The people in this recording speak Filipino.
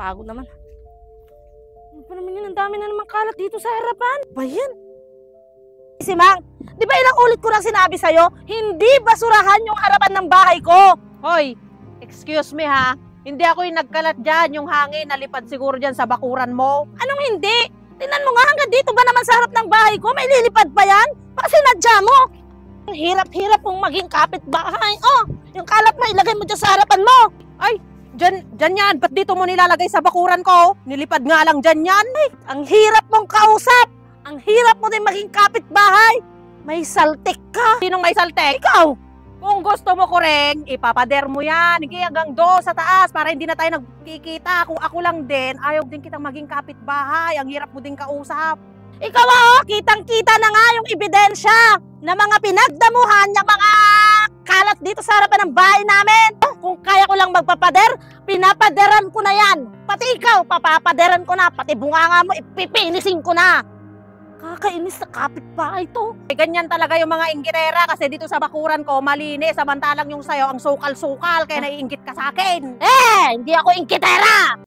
Pagod naman. Ano pa naman yun? Ang dami na naman kalat dito sa harapan. Ba yan? Si Mang, di ba ilang ulit ko nang sinabi sa'yo, hindi basurahan yung harapan ng bahay ko. Hoy, excuse me ha. Hindi ako yung nagkalat dyan. Yung hangin nalipad siguro dyan sa bakuran mo. Anong hindi? Tingnan mo nga hanggang dito ba naman sa harap ng bahay ko? May lilipad pa yan? Baka sinadya mo. Ang hirap-hirap mong maging kapitbahay. Oh, yung kalat mo ilagay mo dyan sa harapan mo. Ay, dyan yan. Ba't dito mo nilalagay sa bakuran ko? Nilipad nga lang dyan yan. Ay, ang hirap mong kausap. Ang hirap mo din maging kapitbahay. May saltik ka. Sinong may saltek? Ikaw. Kung gusto mo ko rin, ipapader mo yan. Hindi hanggang do sa taas para hindi na tayo nagkikita. Kung ako lang din, ayaw din kitang maging kapitbahay. Ang hirap mo din kausap. Ikaw kitang-kita na nga yung ebidensya na mga pinagdamuhan yung mga kalat dito sa harapan ng bahay namin. Kung kaya ko lang magpapader, pinapaderan ko na yan. Pati ikaw, papapaderan ko na. Pati bunganga mo, ipipinisin ko na. Kakainis na kapitbahay to. Ganyan talaga yung mga inggirera kasi dito sa bakuran ko malinis. Samantalang yung sayo ang sukal-sukal kaya naiinggit ka sa akin. Hindi ako ingkitera.